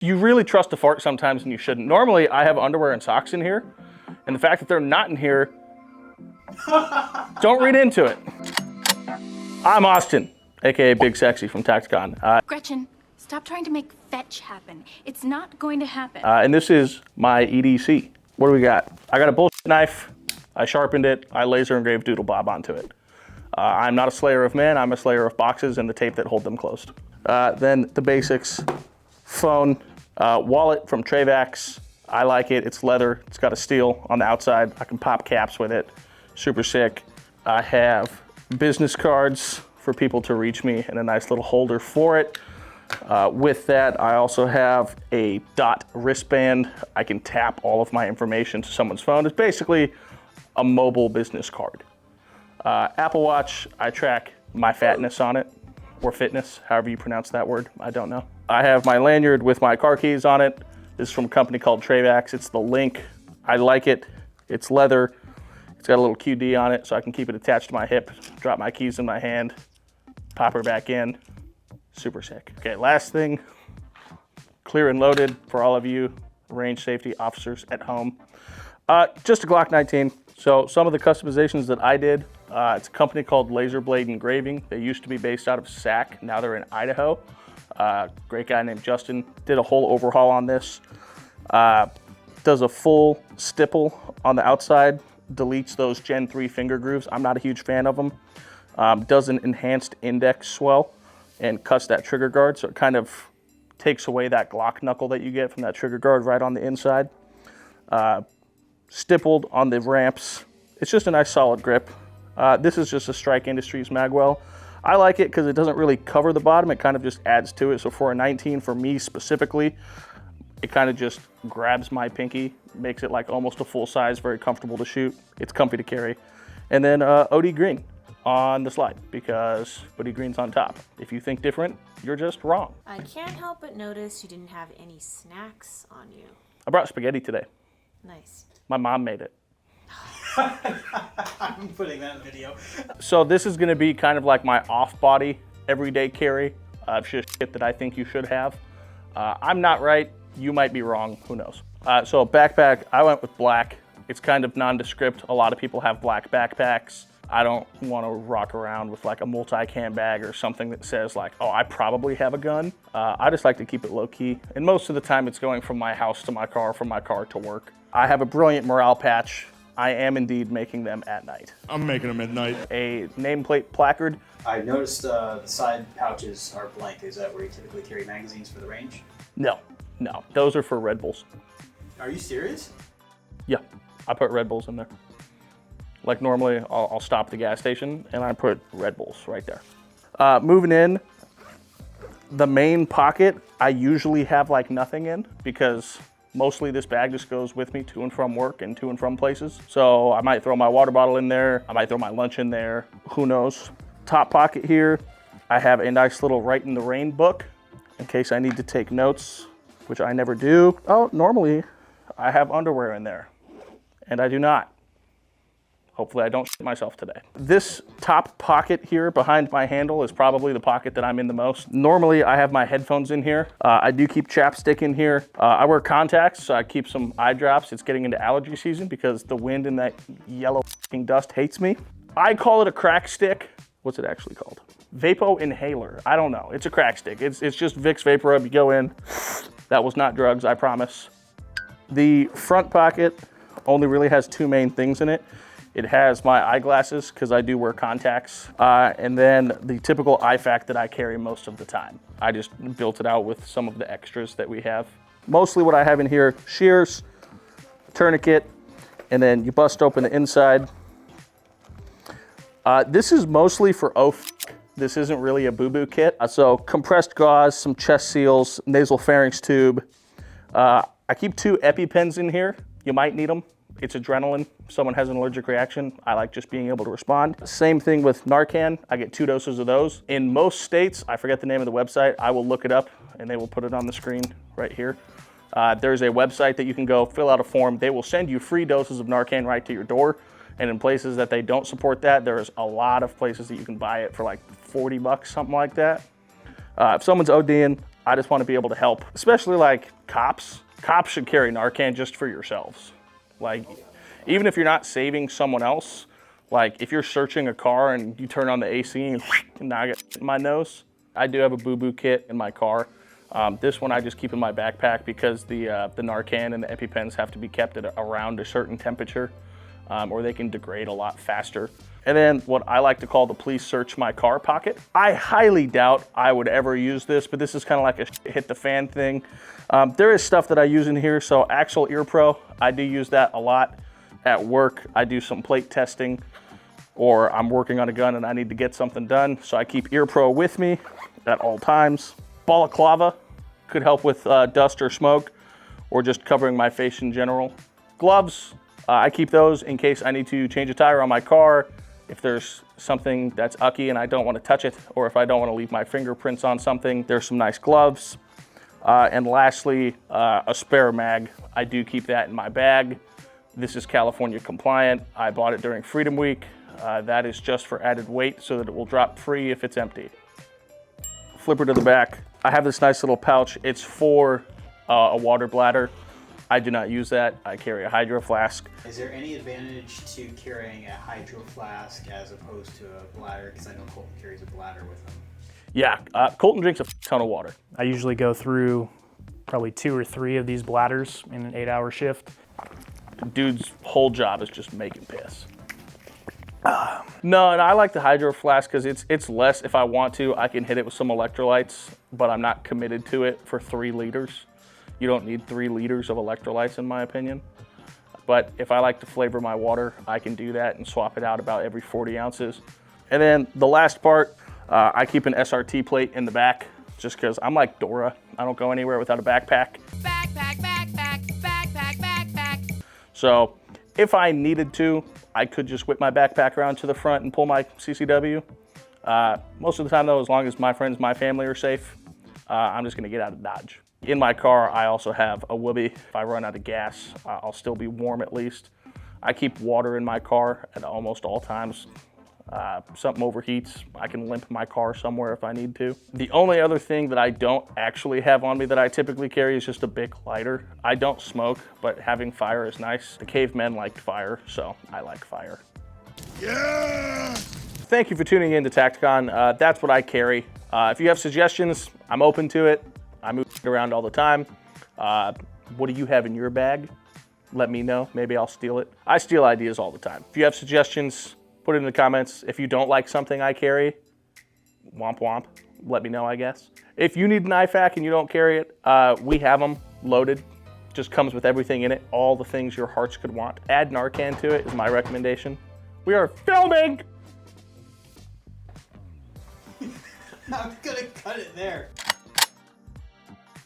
You really trust a fart sometimes and you shouldn't. Normally, I have underwear and socks in here, and the fact that they're not in here, don't read into it. I'm Austin, aka Big Sexy from Tacticon. Gretchen, stop trying to make fetch happen. It's not going to happen. And this is my EDC. What do we got? I got a bullshit knife. I sharpened it. I laser engraved Doodle Bob onto it. I'm not a slayer of men. I'm a slayer of boxes and the tape that hold them closed. Then the basics: phone, wallet from Travax. I like it. It's leather. It's got a steel on the outside. I can pop caps with it. Super sick. I have business cards for people to reach me and a nice little holder for it. With that, I also have a dot wristband. I can tap all of my information to someone's phone. It's basically a mobile business card. Apple Watch, I track my fatness on it, or fitness, however you pronounce that word, I don't know. I have my lanyard with my car keys on it. This is from a company called Travax. It's the Link. I like it. It's leather. It's got a little QD on it, so I can keep it attached to my hip, drop my keys in my hand, pop her back in. Super sick. Okay, last thing, clear and loaded for all of you range safety officers at home. Just a Glock 19. So some of the customizations that I did, it's a company called Laser Blade Engraving. They used to be based out of Sac. Now they're in Idaho. Great guy named Justin did a whole overhaul on this. Does a full stipple on the outside, deletes those Gen 3 finger grooves. I'm not a huge fan of them. Does an enhanced index swell and cuts that trigger guard, so it kind of takes away that Glock knuckle that you get from that trigger guard right on the inside. Stippled on the ramps. It's just a nice solid grip. This is just a Strike Industries magwell. I like it because it doesn't really cover the bottom, it kind of just adds to it. So for a 19, for me specifically, it kind of just grabs my pinky, makes it like almost a full size, very comfortable to shoot. It's comfy to carry. And then OD green on the slide, because OD green's on top. If you think different, you're just wrong. I can't help but notice you didn't have any snacks on you. I brought spaghetti today. Nice. My mom made it. I'm putting that in video. So this is gonna be kind of like my off-body everyday carry of just shit that I think you should have. I'm not right, you might be wrong, who knows. So backpack, I went with black. It's kind of nondescript. A lot of people have black backpacks. I don't want to rock around with like a multi-cam bag or something that says like, oh, I probably have a gun. I just like to keep it low key. And most of the time it's going from my house to my car, from my car to work. I have a brilliant morale patch. I am indeed making them at night. I'm making them at night. A nameplate placard. I noticed the side pouches are blank. Is that where you typically carry magazines for the range? No, those are for Red Bulls. Are you serious? Yeah, I put Red Bulls in there. Like normally I'll stop at the gas station and I put Red Bulls right there. Moving in, the main pocket, I usually have like nothing in because mostly this bag just goes with me to and from work and to and from places. So I might throw my water bottle in there. I might throw my lunch in there, who knows. Top pocket here, I have a nice little Write in the Rain book in case I need to take notes, which I never do. Oh, normally I have underwear in there and I do not. Hopefully I don't shit myself today. This top pocket here behind my handle is probably the pocket that I'm in the most. Normally I have my headphones in here. I do keep chapstick in here. I wear contacts, so I keep some eye drops. It's getting into allergy season because the wind and that yellow dust hates me. I call it a crack stick. What's it actually called? Vapo inhaler. I don't know. It's a crack stick. It's just Vicks Vapor Rub. You go in. That was not drugs, I promise. The front pocket only really has two main things in it. It has my eyeglasses, because I do wear contacts, and then the typical IFAK that I carry most of the time. I just built it out with some of the extras that we have. Mostly what I have in here, shears, tourniquet, and then you bust open the inside. This is mostly for This isn't really a boo-boo kit. So compressed gauze, some chest seals, nasal pharynx tube. I keep 2 EpiPens in here. You might need them. It's adrenaline. If someone has an allergic reaction, I like just being able to respond. Same thing with Narcan. I get 2 doses of those. In most states, I forget the name of the website, I will look it up and they will put it on the screen right here. There's a website that you can go fill out a form. They will send you free doses of Narcan right to your door. And in places that they don't support that, there's a lot of places that you can buy it for like 40 bucks, something like that. If someone's ODing, I just want to be able to help, especially like cops. Cops should carry Narcan just for yourselves. Like, even if you're not saving someone else, like if you're searching a car and you turn on the AC and now I get in my nose. I do have a boo-boo kit in my car. This one I just keep in my backpack because the Narcan and the EpiPens have to be kept at around a certain temperature or they can degrade a lot faster. And then what I like to call the please search my car pocket. I highly doubt I would ever use this, but this is kind of like a hit the fan thing. There is stuff that I use in here. So Axle Ear Pro, I do use that a lot at work. I do some plate testing or I'm working on a gun and I need to get something done. So I keep Ear Pro with me at all times. Balaclava could help with dust or smoke or just covering my face in general. Gloves, I keep those in case I need to change a tire on my car, if there's something that's ucky and I don't want to touch it, or if I don't want to leave my fingerprints on something, there's some nice gloves. And lastly, a spare mag. I do keep that in my bag. This is California compliant. I bought it during Freedom Week. That is just for added weight so that it will drop free if it's empty. Flipper to the back. I have this nice little pouch. It's for a water bladder. I do not use that. I carry a hydro flask. Is there any advantage to carrying a hydro flask as opposed to a bladder? Because I know Colton carries a bladder with him. Yeah, Colton drinks a ton of water. I usually go through probably 2 or 3 of these bladders in an 8-hour shift. Dude's whole job is just making piss. No, and I like the hydro flask because it's less. If I want to, I can hit it with some electrolytes, but I'm not committed to it for 3 liters. You don't need 3 liters of electrolytes in my opinion. But if I like to flavor my water, I can do that and swap it out about every 40 ounces. And then the last part, I keep an SRT plate in the back just because I'm like Dora. I don't go anywhere without a backpack. Backpack, backpack, backpack, backpack. So if I needed to, I could just whip my backpack around to the front and pull my CCW. Most of the time though, as long as my friends, my family are safe, I'm just gonna get out of Dodge. In my car, I also have a whoopee. If I run out of gas, I'll still be warm at least. I keep water in my car at almost all times. Something overheats, I can limp my car somewhere if I need to. The only other thing that I don't actually have on me that I typically carry is just a big lighter. I don't smoke, but having fire is nice. The cavemen liked fire, so I like fire. Yeah! Thank you for tuning in to Tacticon. That's what I carry. If you have suggestions, I'm open to it. I move around all the time. What do you have in your bag? Let me know, maybe I'll steal it. I steal ideas all the time. If you have suggestions, put it in the comments. If you don't like something I carry, womp womp, let me know, I guess. If you need an IFAK and you don't carry it, we have them loaded. Just comes with everything in it, all the things your hearts could want. Add Narcan to it is my recommendation. We are filming! I'm gonna cut it there.